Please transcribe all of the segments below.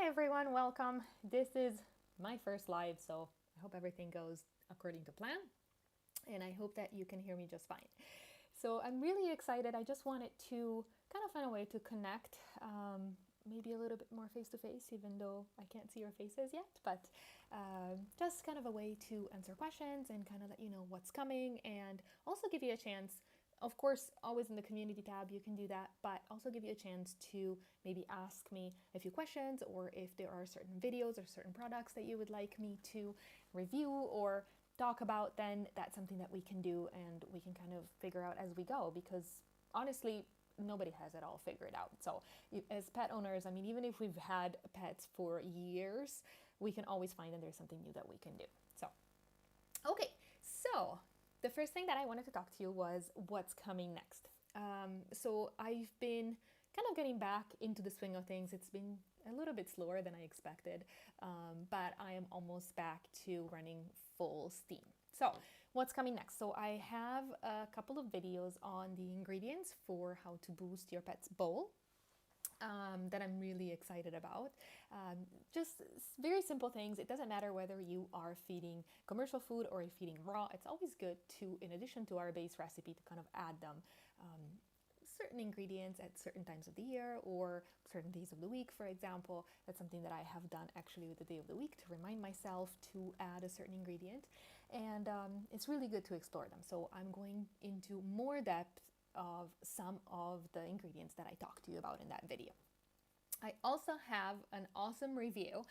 Hi everyone, welcome. This is my first live, so I hope everything goes according to plan and I hope that you can hear me just fine. So I'm really excited. I just wanted to kind of find a way to connect, maybe a little bit more face to face, even though I can't see your faces yet, but just kind of a way to answer questions and kind of let you know what's coming and also give you a chance. Of course, always in the community tab, you can do that, but also give you a chance to maybe ask me a few questions, or if there are certain videos or certain products that you would like me to review or talk about, then that's something that we can do and we can kind of figure out as we go, because honestly, nobody has it all figured out. So as pet owners, I mean, even if we've had pets for years, we can always find that there's something new that we can do. So, okay, so the first thing that I wanted to talk to you was what's coming next. So I've been kind of getting back into the swing of things. It's been a little bit slower than I expected, but I am almost back to running full steam. So what's coming next? So I have a couple of videos on the ingredients for how to boost your pet's bowl. That I'm really excited about. Just very simple things. It doesn't matter whether you are feeding commercial food or you're feeding raw. It's always good to, in addition to our base recipe, to kind of add them certain ingredients at certain times of the year or certain days of the week, for example. That's something that I have done actually with the day of the week to remind myself to add a certain ingredient. And it's really good to explore them. So I'm going into more depth of some of the ingredients that I talked to you about in that video. I also have an awesome review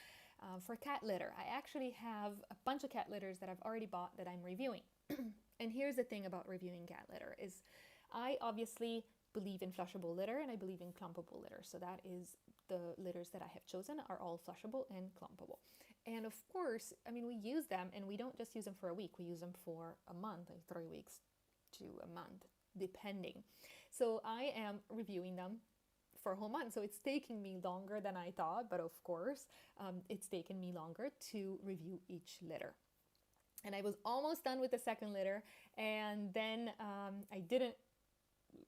for cat litter. I actually have a bunch of cat litters that I've already bought that I'm reviewing. And here's the thing about reviewing cat litter is I obviously believe in flushable litter and I believe in clumpable litter. So that is the litters that I have chosen are all flushable and clumpable. And of course, I mean, we use them and we don't just use them for a week. We use them for a month, like 3 weeks to a month, depending. So I am reviewing them for a whole month. So it's taking me longer than I thought, but of course, it's taken me longer to review each litter. And I was almost done with the second litter, and then I didn't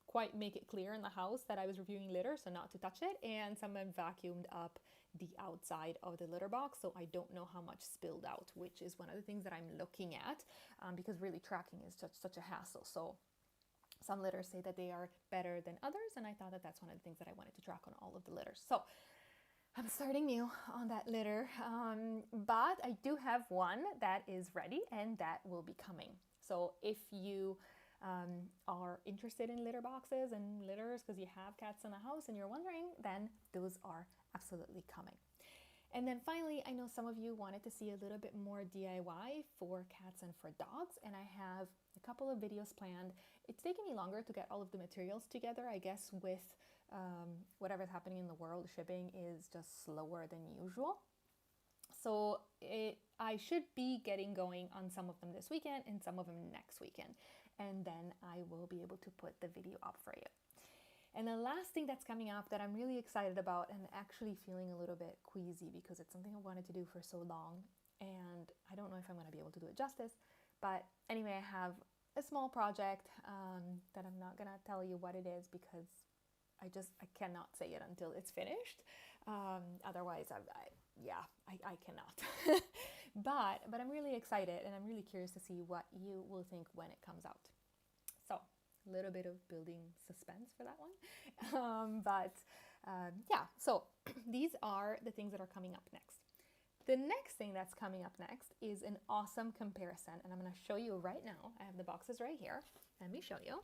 quite make it clear in the house that I was reviewing litter, so not to touch it, and someone vacuumed up the outside of the litter box, so I don't know how much spilled out, which is one of the things that I'm looking at, because really tracking is such a hassle. So some litters say that they are better than others, and I thought that that's one of the things that I wanted to track on all of the litters. So I'm starting new on that litter, but I do have one that is ready and that will be coming. So if you are interested in litter boxes and litters because you have cats in the house and you're wondering, then those are absolutely coming. And then finally, I know some of you wanted to see a little bit more DIY for cats and for dogs, and I have a couple of videos planned. It's taking me longer to get all of the materials together, I guess, with whatever's happening in the world. Shipping is just slower than usual. So I should be getting going on some of them this weekend and some of them next weekend. And then I will be able to put the video up for you. And the last thing that's coming up that I'm really excited about and actually feeling a little bit queasy because it's something I wanted to do for so long and I don't know if I'm going to be able to do it justice. But anyway, I have a small project that I'm not going to tell you what it is because I cannot say it until it's finished. Otherwise, I cannot. but I'm really excited and I'm really curious to see what you will think when it comes out. So a little bit of building suspense for that one. So these are the things that are coming up next. The next thing that's coming up next is an awesome comparison, and I'm going to show you right now. I have the boxes right here. Let me show you.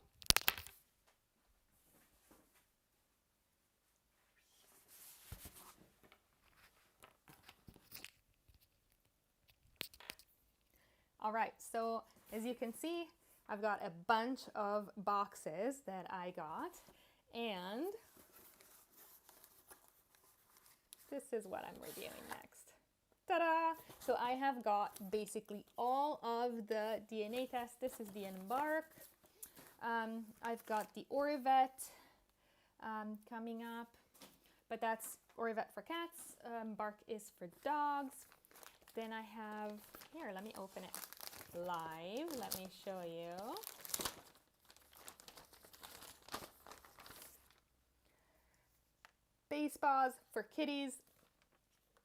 All right, so as you can see, I've got a bunch of boxes that I got, and this is what I'm reviewing next. Ta-da! So I have got basically all of the DNA tests. This is the Embark. I've got the Orivet coming up, but that's Orivet for cats. Embark is for dogs. Then I have, here, let me open it live. Let me show you. Base Paws for kitties.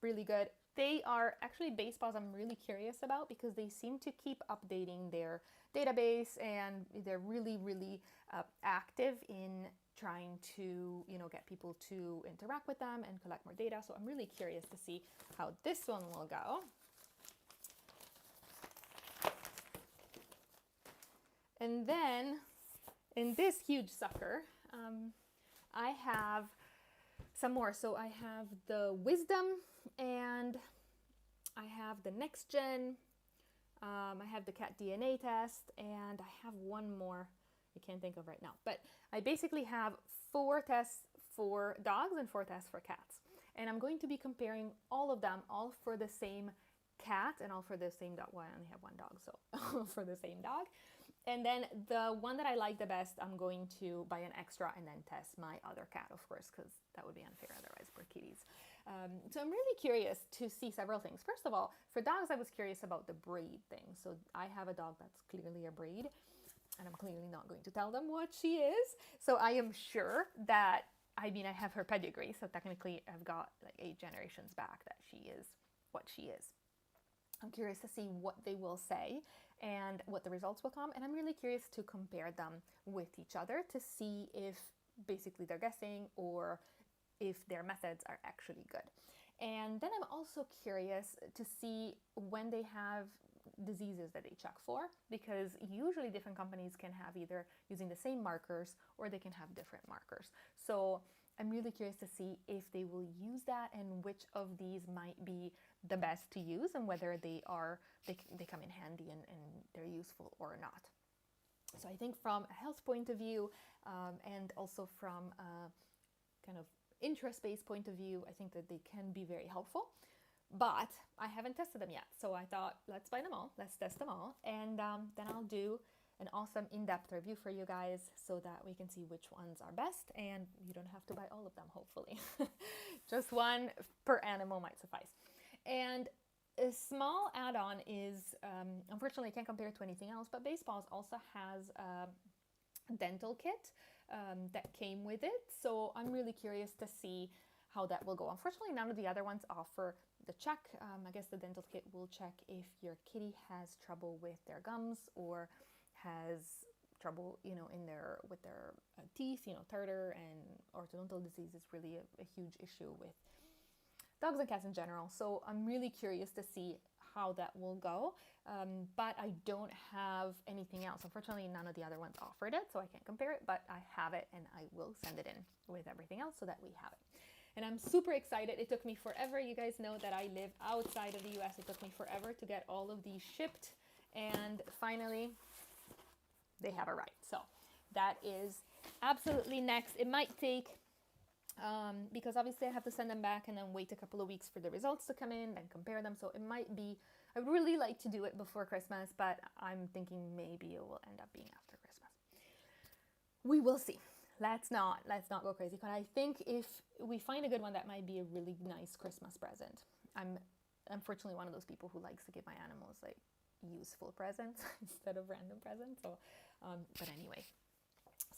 really good. They are actually Basepaws I'm really curious about because they seem to keep updating their database, and they're really, really active in trying to, get people to interact with them and collect more data. So I'm really curious to see how this one will go. And then in this huge sucker, I have some more. So I have the Wisdom, and I have the Next Gen. I have the cat DNA test, and I have one more I can't think of right now. But I basically have 4 tests for dogs and 4 tests for cats. And I'm going to be comparing all of them, all for the same cat and all for the same dog. Well, I only have one dog, so all for the same dog. And then the one that I like the best, I'm going to buy an extra and then test my other cat, of course, because that would be unfair otherwise for kitties. So I'm really curious to see several things. First of all, for dogs, I was curious about the breed thing. So I have a dog that's clearly a breed, and I'm clearly not going to tell them what she is. So I am sure that, I have her pedigree, so technically I've got like 8 generations back that she is what she is. I'm curious to see what they will say and what the results will come. And I'm really curious to compare them with each other to see if basically they're guessing or if their methods are actually good. And then I'm also curious to see when they have diseases that they check for, because usually different companies can have either using the same markers or they can have different markers. So I'm really curious to see if they will use that and which of these might be the best to use and whether they come in handy and they're useful or not. So I think from a health point of view and also from a kind of interest-based point of view, I think that they can be very helpful. But I haven't tested them yet, so I thought, let's buy them all, let's test them all, and then I'll do an awesome in-depth review for you guys so that we can see which ones are best, and you don't have to buy all of them, hopefully. Just one per animal might suffice. And a small add-on is, unfortunately I can't compare it to anything else, but Basepaws also has a dental kit that came with it, so I'm really curious to see how that will go. Unfortunately, none of the other ones offer the check. I guess the dental kit will check if your kitty has trouble with their gums or has trouble, with their teeth. Tartar and orthodontal disease is really a huge issue with dogs and cats in general. So I'm really curious to see how that will go. But I don't have anything else. Unfortunately, none of the other ones offered it, so I can't compare it, but I have it and I will send it in with everything else so that we have it. And I'm super excited. It took me forever. You guys know that I live outside of the US. It took me forever to get all of these shipped. And finally, they have arrived. So that is absolutely next. It might take, because obviously I have to send them back and then wait a couple of weeks for the results to come in and compare them. So it might be, I would really like to do it before Christmas, but I'm thinking maybe it will end up being after Christmas. We will see. Let's not go crazy. But I think if we find a good one, that might be a really nice Christmas present. I'm unfortunately one of those people who likes to give my animals like useful presents instead of random presents. So, but anyway,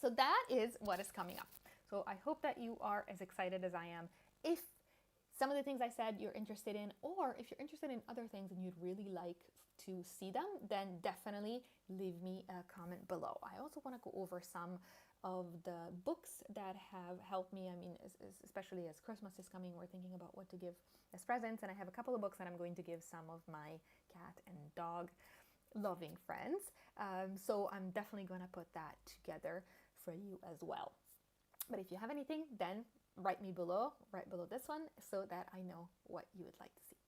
so that is what is coming up. So I hope that you are as excited as I am. If some of the things I said you're interested in, or if you're interested in other things and you'd really like to see them, then definitely leave me a comment below. I also want to go over some of the books that have helped me. Especially as Christmas is coming, we're thinking about what to give as presents, and I have a couple of books that I'm going to give some of my cat and dog loving friends. So I'm definitely going to put that together for you as well. But if you have anything, then write me below, right below this one, so that I know what you would like to see.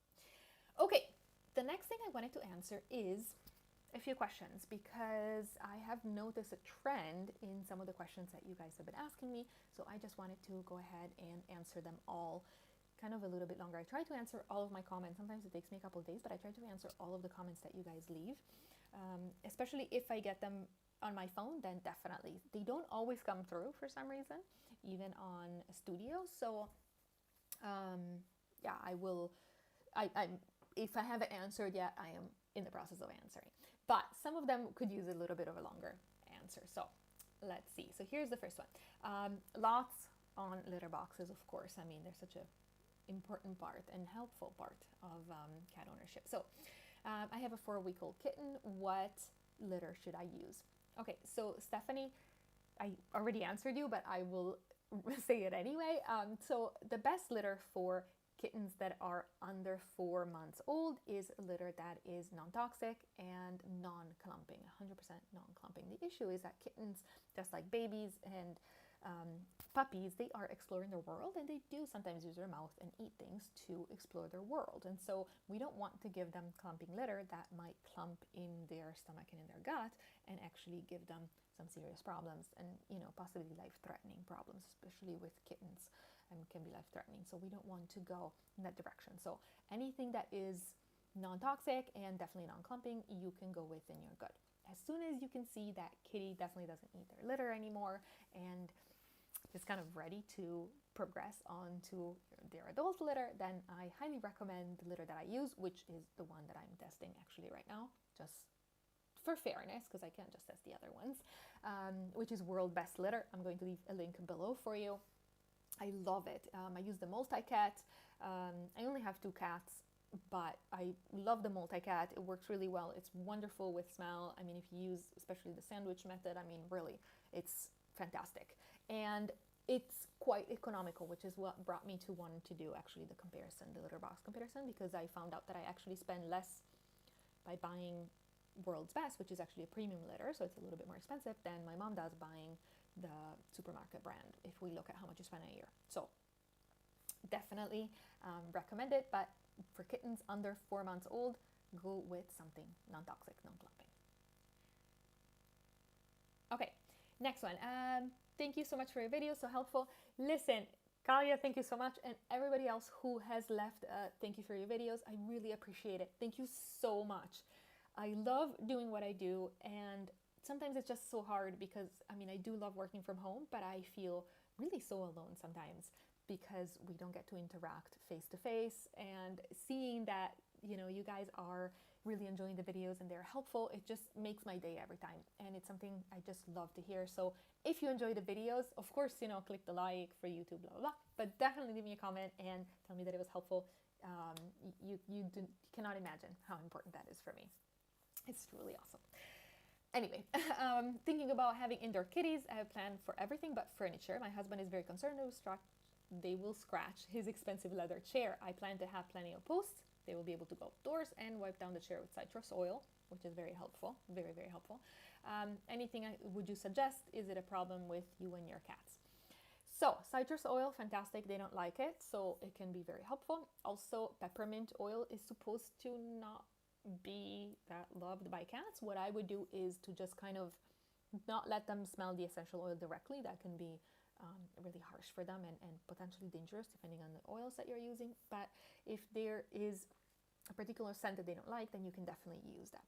Okay, the next thing I wanted to answer is a few questions, because I have noticed a trend in some of the questions that you guys have been asking me. So I just wanted to go ahead and answer them all kind of a little bit longer. I try to answer all of my comments. Sometimes it takes me a couple of days, but I try to answer all of the comments that you guys leave. Especially if I get them on my phone, then definitely. They don't always come through for some reason, even on Studio. So yeah, I will, if I haven't answered yet, I am in the process of answering. But some of them could use a little bit of a longer answer. So let's see. So here's the first one. Lots on litter boxes, of course. They're such a important part and helpful part of cat ownership. So I have a 4-week-old kitten. What litter should I use? Okay, so Stephanie, I already answered you, but I will say it anyway. So the best litter for kittens that are under 4 months old is a litter that is non-toxic and non-clumping, 100% non-clumping. The issue is that kittens, just like babies and puppies, they are exploring their world, and they do sometimes use their mouth and eat things to explore their world. And so we don't want to give them clumping litter that might clump in their stomach and in their gut and actually give them some serious problems and, you know, possibly life-threatening problems, especially with kittens, and can be life-threatening. So we don't want to go in that direction. So anything that is non-toxic and definitely non-clumping, you can go with and you're good. As soon as you can see that kitty definitely doesn't eat their litter anymore and is kind of ready to progress on to their adult litter, then I highly recommend the litter that I use, which is the one that I'm testing actually right now, just for fairness, because I can't just test the other ones, which is World Best Litter. I'm going to leave a link below for you. I love it. I use the multi-cat. I only have 2 cats, but I love the multi-cat. It works really well. It's wonderful with smell. I mean, if you use especially the sandwich method, I mean, really, it's fantastic. And it's quite economical, which is what brought me to wanting to do actually the comparison, the litter box comparison, because I found out that I actually spend less by buying World's Best, which is actually a premium litter, so it's a little bit more expensive than my mom does buying the supermarket brand if we look at how much you spend a year. So definitely recommend it, but for kittens under 4 months old, go with something non-toxic, non-clumping. Okay, next one. Thank you so much for your video, so helpful. Listen, Kalia, thank you so much, and everybody else who has left, thank you for your videos. I really appreciate it. Thank you so much. I love doing what I do, and sometimes it's just so hard because, I mean, I do love working from home, but I feel really so alone sometimes because we don't get to interact face to face, and seeing that, you know, you guys are really enjoying the videos and they're helpful, it just makes my day every time, and it's something I just love to hear. So if you enjoy the videos, of course, you know, click the like for YouTube, blah, blah, blah, but definitely leave me a comment and tell me that it was helpful. You cannot imagine how important that is for me. It's truly awesome. Anyway, thinking about having indoor kitties, I have planned for everything but furniture. My husband is very concerned they will scratch his expensive leather chair. I plan to have plenty of posts. They will be able to go outdoors and wipe down the chair with citrus oil, which is very helpful, very, very helpful. Anything would you suggest? Is it a problem with you and your cats? So citrus oil, fantastic. They don't like it, so it can be very helpful. Also, peppermint oil is supposed to not be that loved by cats. What I would do is to just kind of not let them smell the essential oil directly. That can be really harsh for them and potentially dangerous depending on the oils that you're using. But if there is a particular scent that they don't like, then you can definitely use that.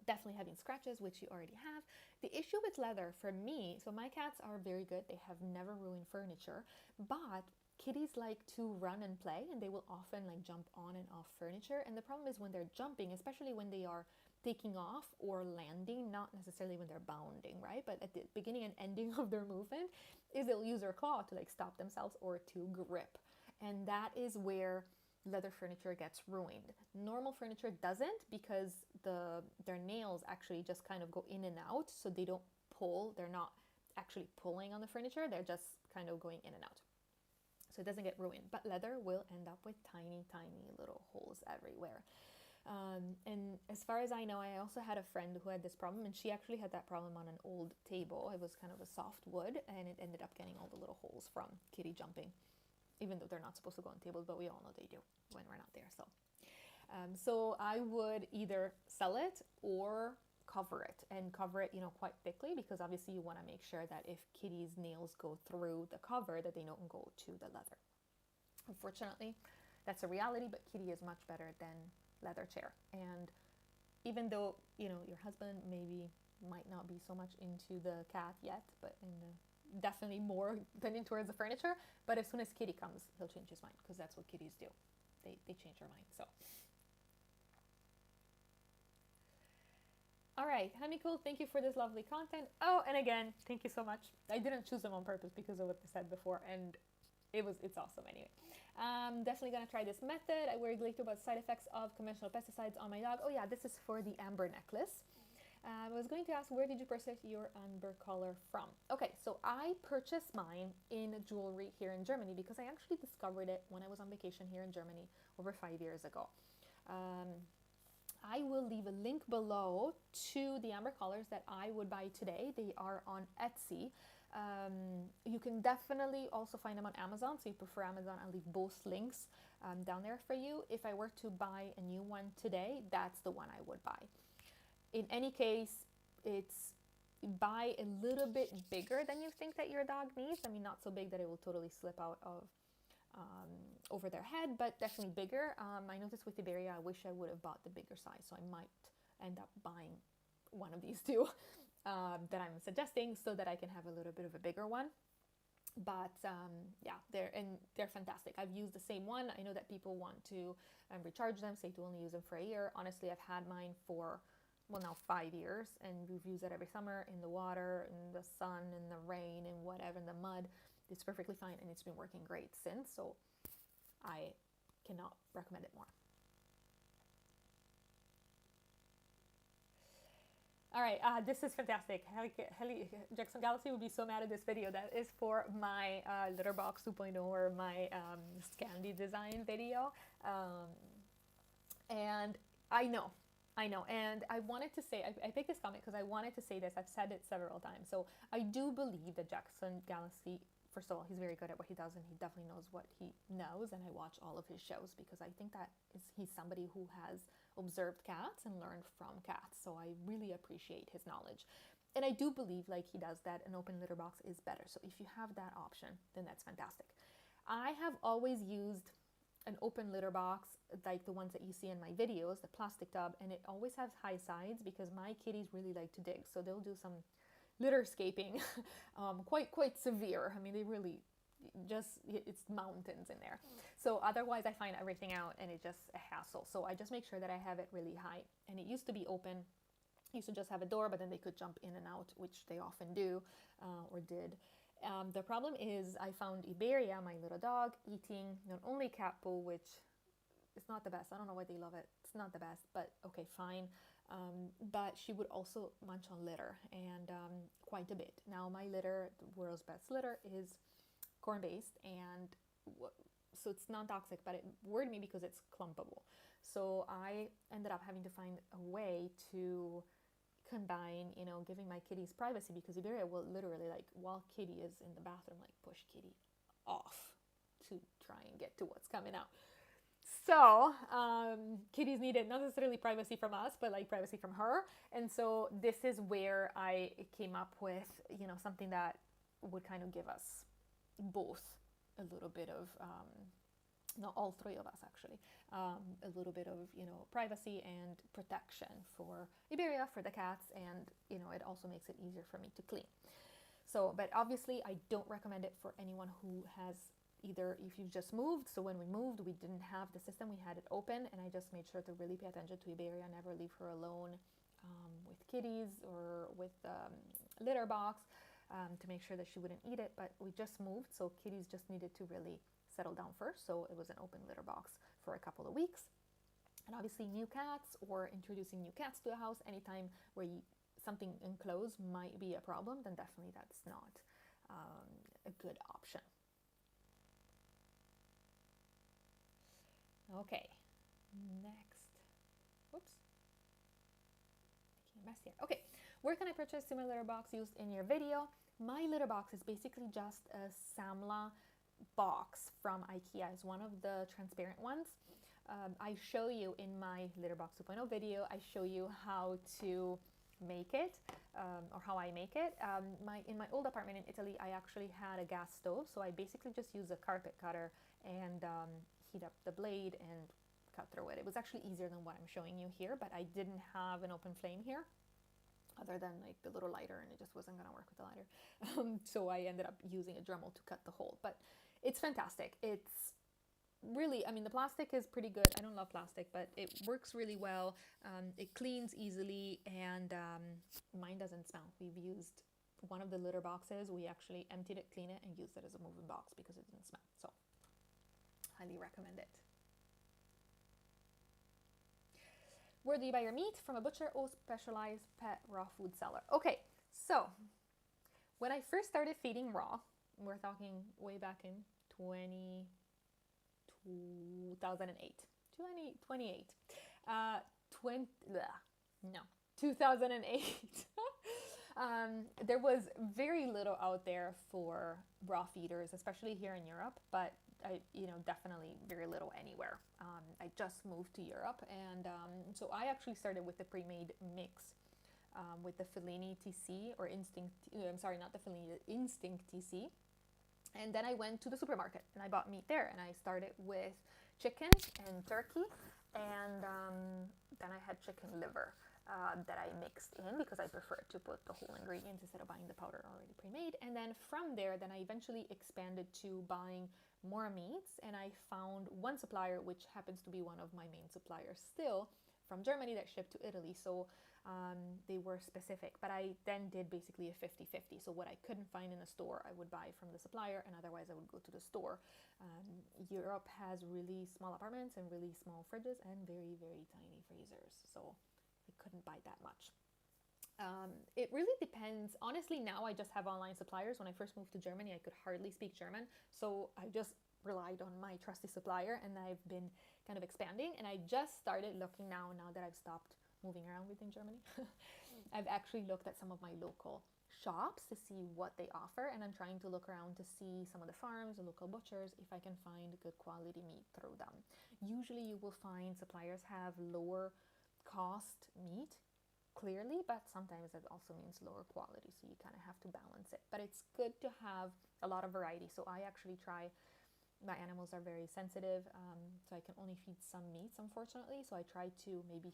Definitely having scratches, which you already have. The issue with leather for me, so my cats are very good. They have never ruined furniture, but kitties like to run and play, and they will often like jump on and off furniture. And the problem is when they're jumping, especially when they are taking off or landing, not necessarily when they're bounding, right? But at the beginning and ending of their movement, is they'll use their claw to like stop themselves or to grip. And that is where leather furniture gets ruined. Normal furniture doesn't, because their nails actually just kind of go in and out, so they don't pull. They're not actually pulling on the furniture. They're just kind of going in and out. So it doesn't get ruined. But leather will end up with tiny, tiny little holes everywhere. And as far as I know, I also had a friend who had this problem, and she actually had that problem on an old table. It was kind of a soft wood, and it ended up getting all the little holes from kitty jumping, even though they're not supposed to go on tables, but we all know they do when we're not there. So I would either sell it or cover it, and cover it, you know, quite thickly, because obviously you want to make sure that if kitty's nails go through the cover, that they don't go to the leather. Unfortunately, that's a reality, but kitty is much better than leather chair. And even though, you know, your husband might not be so much into the cat yet, but definitely more tending towards the furniture, but as soon as kitty comes, he'll change his mind, because that's what kitties do. They change their mind. So all right, Honeycool, thank you for this lovely content. Oh, and again, thank you so much. I didn't choose them on purpose because of what they said before, and it's awesome anyway. Definitely gonna try this method. I worried later about side effects of conventional pesticides on my dog. Oh yeah, this is for the amber necklace. I was going to ask, where did you purchase your amber collar from? Okay, so I purchased mine in jewelry here in Germany because I actually discovered it when I was on vacation here in Germany over 5 years ago. I will leave a link below to the amber collars that I would buy today. They are on Etsy. You can definitely also find them on Amazon. So if you prefer Amazon, I'll leave both links down there for you. If I were to buy a new one today, that's the one I would buy. In any case, it's buy a little bit bigger than you think that your dog needs. I mean, not so big that it will totally slip out of over their head, but definitely bigger. I noticed with Iberia, I wish I would have bought the bigger size, so I might end up buying one of these two that I'm suggesting so that I can have a little bit of a bigger one. But yeah, they're fantastic. I've used the same one. I know that people want to recharge them, say to only use them for a year. Honestly, I've had mine for, well, now 5 years, and we've used it every summer in the water, in the sun, in the rain, in whatever, in the mud. It's perfectly fine, and it's been working great since, so I cannot recommend it more. All right, this is fantastic. Jackson Galaxy would be so mad at this video. That is for my Litterbox 2.0 or my Scandi design video. And I know. And I wanted to say, I picked this comment because I wanted to say this. I've said it several times. So I do believe that Jackson Galaxy, first of all, he's very good at what he does, and he definitely knows what he knows. And I watch all of his shows because I think that he's somebody who has observed cats and learned from cats. So I really appreciate his knowledge. And I do believe, like he does, that an open litter box is better. So if you have that option, then that's fantastic. I have always used an open litter box like the ones that you see in my videos, the plastic tub, and it always has high sides because my kitties really like to dig. So they'll do some litterscaping, quite severe. I mean, they really it's mountains in there. So otherwise I find everything out and it's just a hassle. So I just make sure that I have it really high. And it used to be open. I used to just have a door, but then they could jump in and out, which they often do or did. The problem is I found Iberia, my little dog, eating not only cat poo, which is not the best. I don't know why they love it. It's not the best, but okay, fine. But she would also munch on litter, and quite a bit. Now my litter, the world's best litter, is corn-based, and so it's non-toxic, but it worried me because it's clumpable. So I ended up having to find a way to combine, giving my kitties privacy, because Iberia will literally, like, while Kitty is in the bathroom, like, push Kitty off to try and get to what's coming out. So kitties needed not necessarily privacy from us, but like privacy from her. And so this is where I came up with, something that would kind of give us both a little bit of, not all three of us actually, a little bit of, privacy and protection for Iberia, for the cats, and, it also makes it easier for me to clean. So, but obviously I don't recommend it for anyone who has either, if you've just moved. So when we moved, we didn't have the system, we had it open, and I just made sure to really pay attention to Iberia, never leave her alone with kitties or with litter box, to make sure that she wouldn't eat it. But we just moved, so kitties just needed to really settle down first. So it was an open litter box for a couple of weeks. And obviously new cats or introducing new cats to a house, anytime where something enclosed might be a problem, then definitely that's not a good option. Okay, next. Whoops. Making a mess here. Okay, where can I purchase similar litter box used in your video? My litter box is basically just a Samla box from IKEA. It's one of the transparent ones. I show you in my Litterbox 2.0 video, I show you how to make it, or how I make it. In my old apartment in Italy, I actually had a gas stove, so I basically just used a carpet cutter and heat up the blade and cut through it. It was actually easier than what I'm showing you here, but I didn't have an open flame here other than like the little lighter, and it just wasn't gonna work with the lighter. So I ended up using a Dremel to cut the hole, but it's fantastic. It's really, I mean, the plastic is pretty good. I don't love plastic, but it works really well. It cleans easily, and mine doesn't smell. We've used one of the litter boxes, we actually emptied it, cleaned it, and used it as a moving box because it didn't smell. So highly recommend it. Where do you buy your meat? From a butcher or specialized pet raw food seller? Okay, so when I first started feeding raw, we're talking way back in 2008. 2008. There was very little out there for raw feeders, especially here in Europe, but definitely very little anywhere. I just moved to Europe, and so I actually started with the pre-made mix with the Fellini TC or Instinct. I'm sorry, not the Fellini, the Instinct TC. And then I went to the supermarket and I bought meat there, and I started with chicken and turkey, and then I had chicken liver that I mixed in because I prefer to put the whole ingredients instead of buying the powder already pre-made. And then from there, then I eventually expanded to buying more meats, and I found one supplier, which happens to be one of my main suppliers still, from Germany, that shipped to Italy. So they were specific, but I then did basically a 50-50. So what I couldn't find in a store, I would buy from the supplier, and otherwise I would go to the store. Europe has really small apartments and really small fridges and very, very tiny freezers. So I couldn't buy that much. It really depends. Honestly, now I just have online suppliers. When I first moved to Germany, I could hardly speak German. So I just relied on my trusty supplier, and I've been kind of expanding. And I just started looking now that I've stopped moving around within Germany. I've actually looked at some of my local shops to see what they offer, and I'm trying to look around to see some of the farms, the local butchers, if I can find good quality meat through them. Usually you will find suppliers have lower cost meat, clearly, but sometimes it also means lower quality, so you kind of have to balance it. But it's good to have a lot of variety. So I actually try, my animals are very sensitive, so I can only feed some meats, unfortunately. So I try to maybe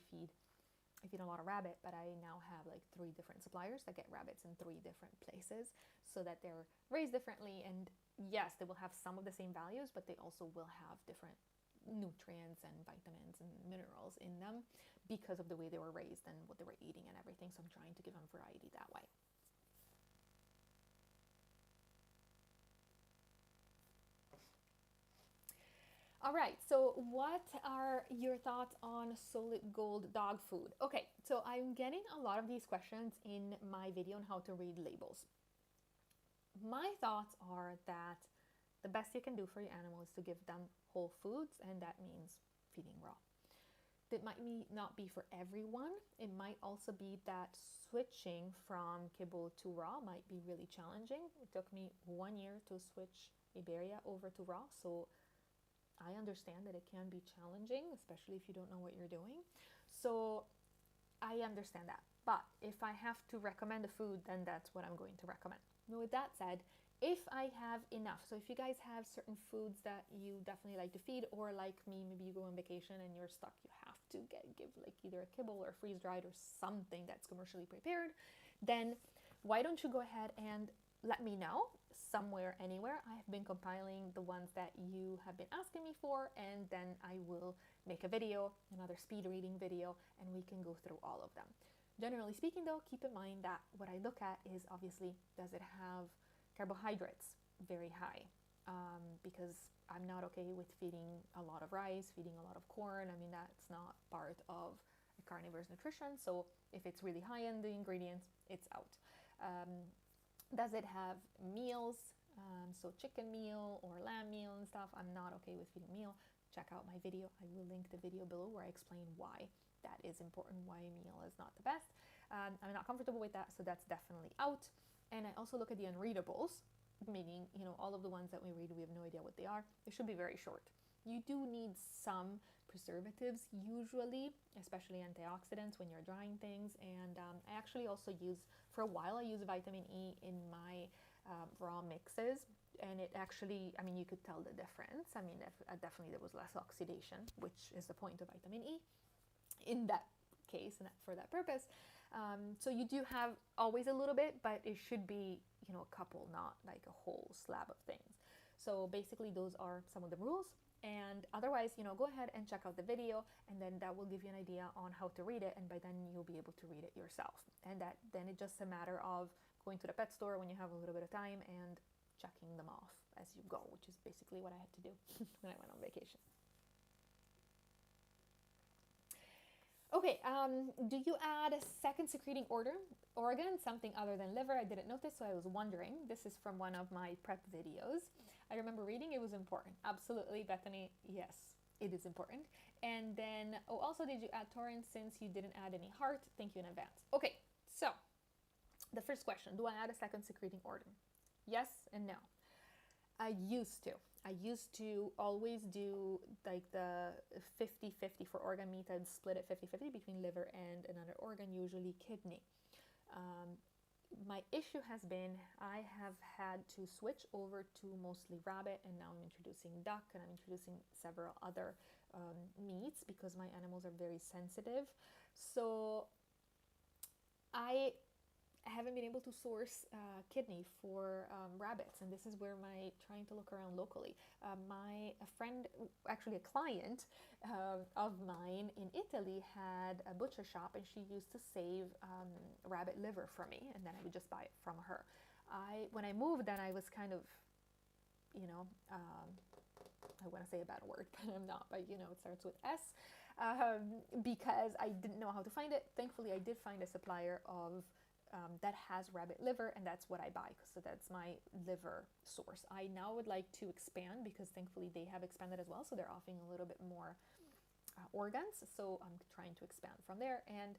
I feed a lot of rabbit, but I now have like 3 different suppliers that get rabbits in 3 different places, so that they're raised differently. And yes, they will have some of the same values, but they also will have different nutrients and vitamins and minerals in them because of the way they were raised and what they were eating and everything. So I'm trying to give them variety that way. All right, so what are your thoughts on Solid Gold dog food? Okay, so I'm getting a lot of these questions in my video on how to read labels. My thoughts are that the best you can do for your animal is to give them whole foods, and that means feeding raw. That might not be for everyone. It might also be that switching from kibble to raw might be really challenging. It took me 1 year to switch Iberia over to raw, so I understand that it can be challenging, especially if you don't know what you're doing. So I understand that. But if I have to recommend a food, then that's what I'm going to recommend. Now, with that said, if I have enough, so if you guys have certain foods that you definitely like to feed, or like me, maybe you go on vacation and you're stuck, you have to give like either a kibble or freeze dried or something that's commercially prepared, then why don't you go ahead and let me know somewhere, anywhere. I have been compiling the ones that you have been asking me for, and then I will make a video, another speed reading video, and we can go through all of them. Generally speaking though, keep in mind that what I look at is obviously, does it have carbohydrates very high? Because I'm not okay with feeding a lot of rice, feeding a lot of corn. I mean, that's not part of a carnivore's nutrition. So if it's really high in the ingredients, it's out. Does it have meals? So chicken meal or lamb meal and stuff. I'm not okay with feeding meal. Check out my video. I will link the video below where I explain why that is important, why meal is not the best. I'm not comfortable with that, so that's definitely out. And I also look at the unreadables, meaning, all of the ones that we read, we have no idea what they are. They should be very short. You do need some preservatives usually, especially antioxidants when you're drying things. And I actually also for a while I use vitamin E in my raw mixes, and it actually, you could tell the difference. Definitely there was less oxidation, which is the point of vitamin E in that case and for that purpose. So you do have always a little bit, but it should be a couple, not like a whole slab of things. So basically those are some of the rules. And otherwise, go ahead and check out the video, and then that will give you an idea on how to read it, and by then you'll be able to read it yourself. And then it's just a matter of going to the pet store when you have a little bit of time and checking them off as you go, which is basically what I had to do when I went on vacation. Okay, do you add a second secreting organ, something other than liver? I didn't notice, so I was wondering. This is from one of my prep videos. I remember reading it was important. Absolutely, Bethany, yes, it is important. And then, oh, also, did you add taurine since you didn't add any heart? Thank you in advance. Okay, so the first question, do I add a second secreting organ? Yes and no. I used to always do like the 50-50 for organ meat. I'd split it 50-50 between liver and another organ, usually kidney. My issue has been I have had to switch over to mostly rabbit, and now I'm introducing duck, and I'm introducing several other meats because my animals are very sensitive. So I haven't been able to source kidney for rabbits, and this is where my trying to look around locally. A friend, actually a client of mine in Italy, had a butcher shop, and she used to save rabbit liver for me, and then I would just buy it from her. When I moved, then I was kind of, I want to say a bad word, but I'm not. But it starts with S, because I didn't know how to find it. Thankfully, I did find a supplier of that has rabbit liver, and that's what I buy. So that's my liver source. I now would like to expand because thankfully they have expanded as well. So they're offering a little bit more organs. So I'm trying to expand from there. And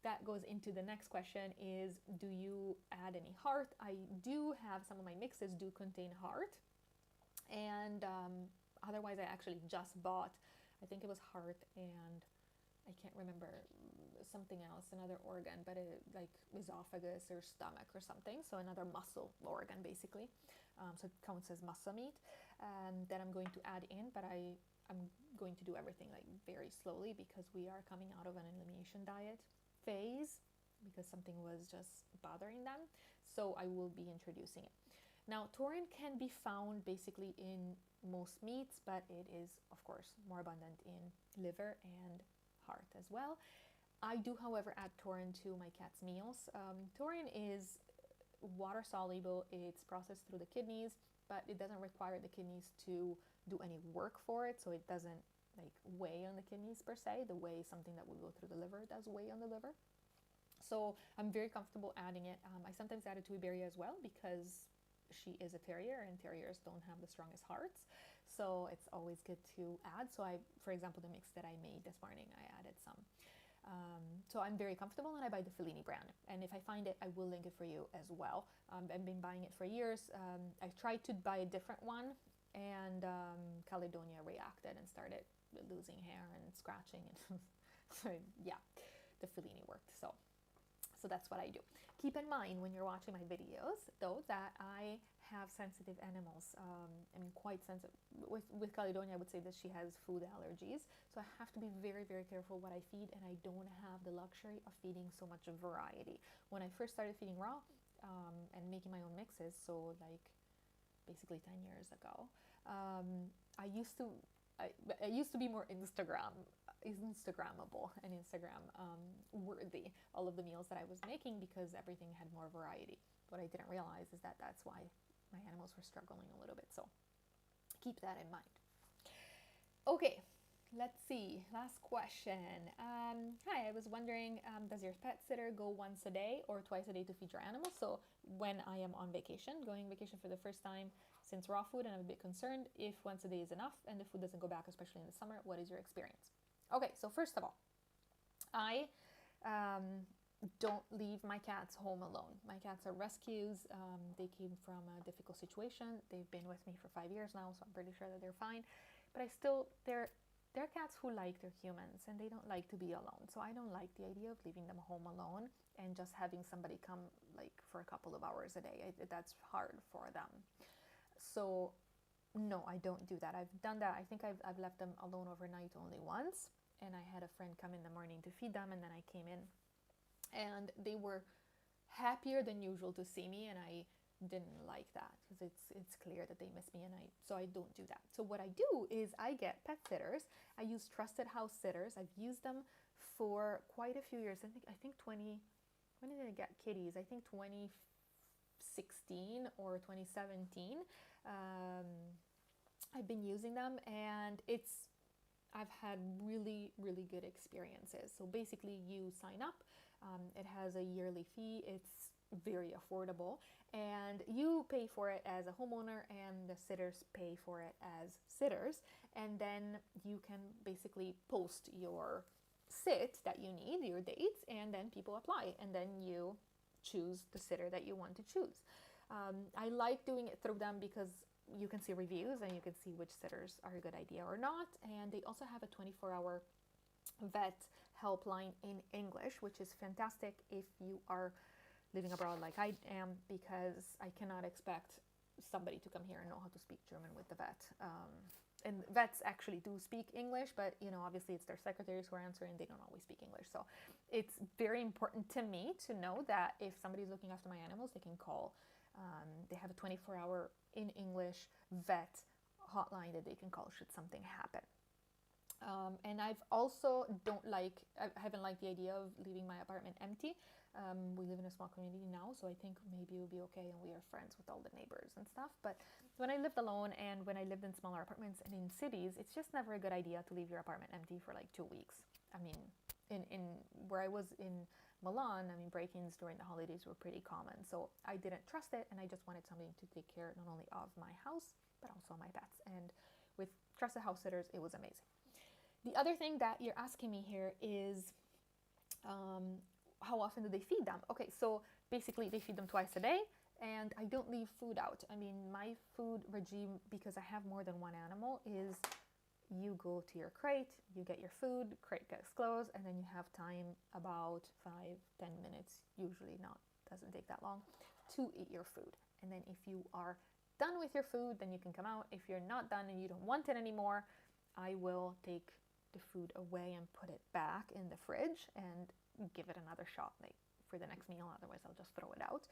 that goes into the next question is, do you add any heart? I do have some of my mixes do contain heart. And otherwise I actually just bought, I think it was heart and I can't remember something else, another organ, but like esophagus or stomach or something. So another muscle organ basically. So it counts as muscle meat that I'm going to add in, but I'm going to do everything like very slowly because we are coming out of an elimination diet phase because something was just bothering them. So I will be introducing it. Now, taurine can be found basically in most meats, but it is, of course, more abundant in liver and heart as well. I do, however, add taurine to my cat's meals. Taurine is water soluble. It's processed through the kidneys, but it doesn't require the kidneys to do any work for it, so it doesn't like weigh on the kidneys per se, the way something that will go through the liver does weigh on the liver. So I'm very comfortable adding it. I sometimes add it to Iberia as well because she is a terrier and terriers don't have the strongest hearts. So it's always good to add. So for example, the mix that I made this morning, I added some. So I'm very comfortable, and I buy the Fellini brand. And if I find it, I will link it for you as well. I've been buying it for years. I tried to buy a different one, and Caledonia reacted and started losing hair and scratching. And so yeah, the Fellini worked. So that's what I do. Keep in mind when you're watching my videos, though, that I have sensitive animals. Quite sensitive. With Caledonia, I would say that she has food allergies. So I have to be very, very careful what I feed, and I don't have the luxury of feeding so much variety. When I first started feeding raw and making my own mixes, so like basically 10 years ago, I used to be more Instagrammable and Instagram worthy, all of the meals that I was making, because everything had more variety. What I didn't realize is that that's why my animals were struggling a little bit. So keep that in mind. Okay, let's see. Last question. Hi, I was wondering, does your pet sitter go once a day or twice a day to feed your animals? So when I am on vacation, going vacation for the first time since raw food, and I'm a bit concerned if once a day is enough and the food doesn't go back, especially in the summer. What is your experience? Okay, so first of all, I don't leave my cats home alone. My cats are rescues. They came from a difficult situation. They've been with me for 5 years now, so I'm pretty sure that they're fine. But they're cats who like their humans, and they don't like to be alone. So I don't like the idea of leaving them home alone and just having somebody come like for a couple of hours a day. That's hard for them. So no, I don't do that. I've done that. I think I've left them alone overnight only once, and I had a friend come in the morning to feed them, and then I came in, and they were happier than usual to see me, and I didn't like that because it's clear that they miss me, and so I don't do that. So what I do is I get pet sitters. I use Trusted House Sitters. I've used them for quite a few years. I think 20. When did I get kitties? I think 2016 or 2017. I've been using them, and I've had really, really good experiences. So basically you sign up, it has a yearly fee, it's very affordable, and you pay for it as a homeowner and the sitters pay for it as sitters, and then you can basically post your sit that you need, your dates, and then people apply, and then you choose the sitter that you want to choose. I like doing it through them because you can see reviews and you can see which sitters are a good idea or not. And they also have a 24-hour vet helpline in English, which is fantastic if you are living abroad like I am, because I cannot expect somebody to come here and know how to speak German with the vet. And vets actually do speak English, but obviously it's their secretaries who are answering. They don't always speak English. So it's very important to me to know that if somebody's looking after my animals, they can call. They have a 24-hour in English vet hotline that they can call should something happen. And I haven't liked the idea of leaving my apartment empty. We live in a small community now, so I think maybe it will be okay, and we are friends with all the neighbors and stuff. But when I lived alone and when I lived in smaller apartments and in cities, it's just never a good idea to leave your apartment empty for like 2 weeks. I mean, in where I was in Milan, break-ins during the holidays were pretty common. So I didn't trust it, and I just wanted something to take care not only of my house, but also my pets. And with trusted house sitters, it was amazing. The other thing that you're asking me here is how often do they feed them? Okay, so basically they feed them twice a day, and I don't leave food out. My food regime, because I have more than one animal, is you go to your crate, you get your food, crate gets closed, and then you have time, about 5-10 minutes, usually doesn't take that long, to eat your food. And then if you are done with your food, then you can come out. If you're not done and you don't want it anymore, I will take the food away and put it back in the fridge and give it another shot for the next meal. Otherwise I'll just throw it out.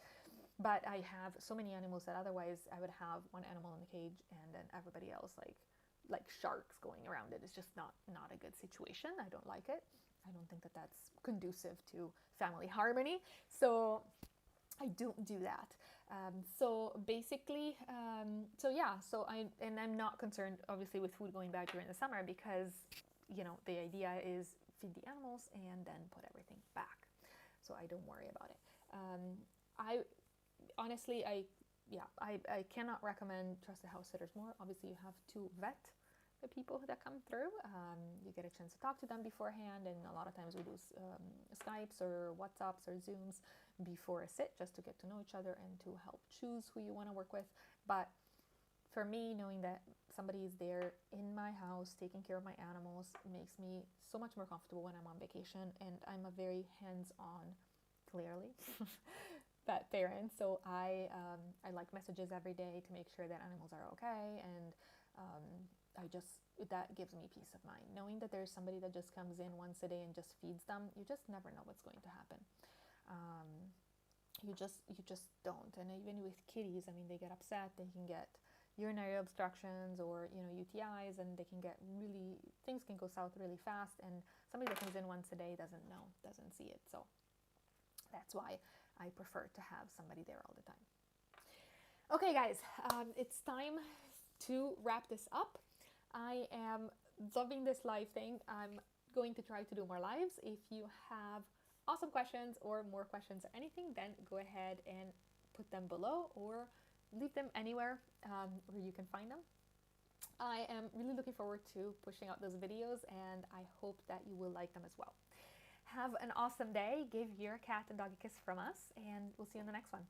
But I have so many animals that otherwise I would have one animal in the cage and then everybody else like sharks going around it. It's just not a good situation. I don't like it. I don't think that that's conducive to family harmony. So I don't do that. So basically, I'm not concerned obviously with food going back during the summer, because the idea is feed the animals and then put everything back. So I don't worry about it. I honestly, I cannot recommend trusted house sitters more. Obviously, you have to vet the people that come through. You get a chance to talk to them beforehand, and a lot of times we do Skypes or WhatsApps or Zooms before a sit, just to get to know each other and to help choose who you want to work with. But for me, knowing that somebody is there in my house taking care of my animals makes me so much more comfortable when I'm on vacation, and I'm a very hands-on, clearly, pet parent. So I like messages every day to make sure that animals are okay, and that gives me peace of mind. Knowing that there's somebody that just comes in once a day and just feeds them, you just never know what's going to happen. You just don't. And even with kitties, they get upset, they can get urinary obstructions or UTIs, and things can go south really fast, and somebody that comes in once a day doesn't see it. So that's why I prefer to have somebody there all the time. Okay guys, it's time to wrap this up. I am loving this live thing. I'm going to try to do more lives. If you have awesome questions or more questions or anything, then go ahead and put them below or leave them anywhere where you can find them. I am really looking forward to pushing out those videos, and I hope that you will like them as well. Have an awesome day. Give your cat and dog a kiss from us, and we'll see you in the next one.